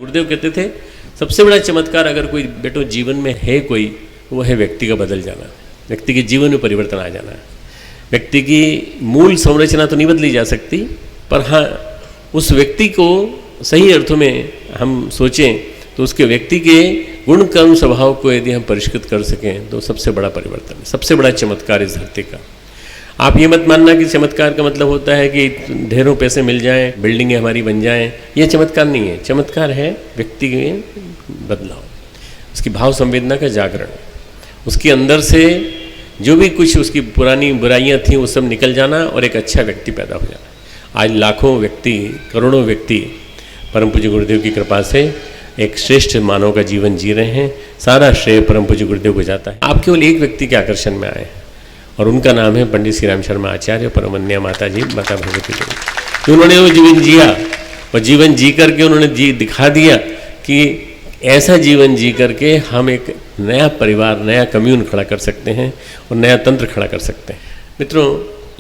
गुरुदेव कहते थे सबसे बड़ा चमत्कार अगर कोई बेटो जीवन में है कोई, वो है व्यक्ति का बदल जाना, व्यक्ति के जीवन में परिवर्तन आ जाना। व्यक्ति की मूल संरचना तो नहीं बदली जा सकती, पर हाँ उस व्यक्ति को सही अर्थों में हम सोचें तो उसके व्यक्ति के गुण कर्म स्वभाव को यदि हम परिष्कृत कर सकें तो सबसे बड़ा परिवर्तन है, सबसे बड़ा चमत्कार इस धरती का। आप ये मत मानना कि चमत्कार का मतलब होता है कि ढेरों पैसे मिल जाएं, बिल्डिंगें हमारी बन जाएं, ये चमत्कार नहीं है। चमत्कार है व्यक्ति के बदलाव, उसकी भाव संवेदना का जागरण, उसके अंदर से जो भी कुछ उसकी पुरानी बुराइयां थीं वो सब निकल जाना और एक अच्छा व्यक्ति पैदा हो जाना। आज लाखों व्यक्ति, करोड़ों व्यक्ति परम पूज्य गुरुदेव की कृपा से एक श्रेष्ठ मानव का जीवन जी रहे हैं। सारा श्रेय परम पूज्य गुरुदेव को जाता है। आप केवल एक व्यक्ति के आकर्षण में आए और उनका नाम है पंडित श्री राम शर्मा आचार्य, परमन्या माता जी, माता भगवती जी। तो उन्होंने वो जीवन जिया और जीवन जी करके उन्होंने दिखा दिया कि ऐसा जीवन जी करके हम एक नया परिवार, नया कम्यून खड़ा कर सकते हैं और नया तंत्र खड़ा कर सकते हैं। मित्रों,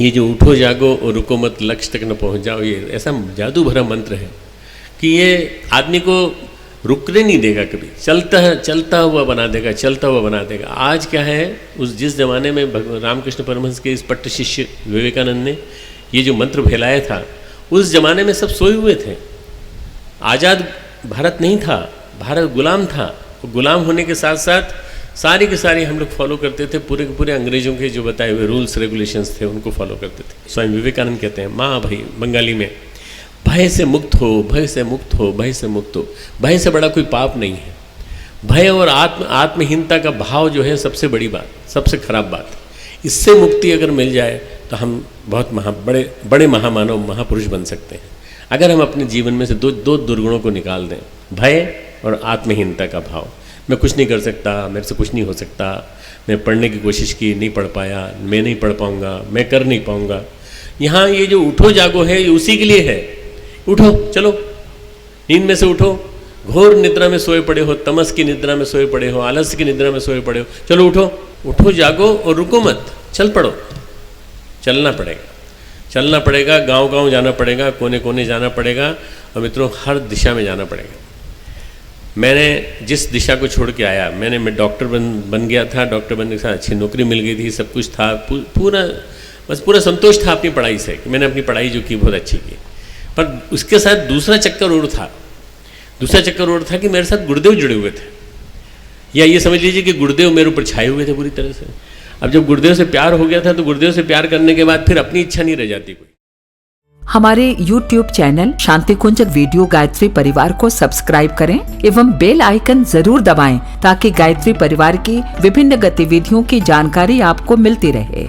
ये जो उठो जागो और रुको मत, लक्ष्य तक न पहुंच जाओ, ये ऐसा जादू भरा मंत्र है कि ये आदमी को रुकने नहीं देगा, कभी चलता हुआ बना देगा, चलता हुआ बना देगा। आज क्या है, उस जिस जमाने में रामकृष्ण परमहंस के इस पट्ट शिष्य विवेकानंद ने ये जो मंत्र फैलाया था, उस जमाने में सब सोए हुए थे। आज़ाद भारत नहीं था, भारत गुलाम था। गुलाम होने के साथ साथ सारी के सारी हम लोग फॉलो करते थे, पूरे के पूरे अंग्रेजों के जो बताए हुए रूल्स रेगुलेशंस थे उनको फॉलो करते थे। स्वामी विवेकानंद कहते हैं, माँ भाई बंगाली में, भय से मुक्त हो, भय से मुक्त हो, भय से मुक्त हो। भय से बड़ा कोई पाप नहीं है। भय और आत्महीनता का भाव जो है सबसे बड़ी बात, सबसे खराब बात। इससे मुक्ति अगर मिल जाए तो हम बहुत बड़े महामानव, महापुरुष बन सकते हैं। अगर हम अपने जीवन में से दो दुर्गुणों को निकाल दें, भय और आत्महीनता का भाव। मैं कुछ नहीं कर सकता, मेरे से कुछ नहीं हो सकता, मैं पढ़ने की कोशिश की, नहीं पढ़ पाया, मैं नहीं पढ़ पाऊँगा, मैं कर नहीं पाऊँगा। यहाँ ये जो उठो जागो है, ये उसी के लिए है। उठो, चलो नींद में से उठो। घोर निद्रा में सोए पड़े हो, तमस की निद्रा में सोए पड़े हो, आलस्य की निद्रा में सोए पड़े हो, चलो उठो, उठो जागो और रुको मत, चल पड़ो। चलना पड़ेगा, चलना पड़ेगा, गांव-गांव जाना पड़ेगा, कोने कोने जाना पड़ेगा और मित्रों हर दिशा में जाना पड़ेगा। मैंने जिस दिशा को छोड़ के आया, मैं डॉक्टर बन गया था, डॉक्टर बनने के साथ अच्छी नौकरी मिल गई थी, सब कुछ था, पूरा संतोष था अपनी पढ़ाई से कि मैंने अपनी पढ़ाई जो की बहुत अच्छी की। पर उसके साथ दूसरा चक्कर और था कि मेरे साथ गुरुदेव जुड़े हुए थे, या ये समझ लीजिए कि गुरुदेव मेरे ऊपर छाए हुए थे पूरी तरह से। अब जब गुरुदेव से प्यार हो गया था तो गुरुदेव से प्यार करने के बाद फिर अपनी इच्छा नहीं रह जाती कोई। हमारे YouTube चैनल शांति कुंज वीडियो गायत्री परिवार को सब्सक्राइब करें एवं बेल आइकन जरूर दबाएं ताकि गायत्री परिवार की विभिन्न गतिविधियों की जानकारी आपको मिलती रहे।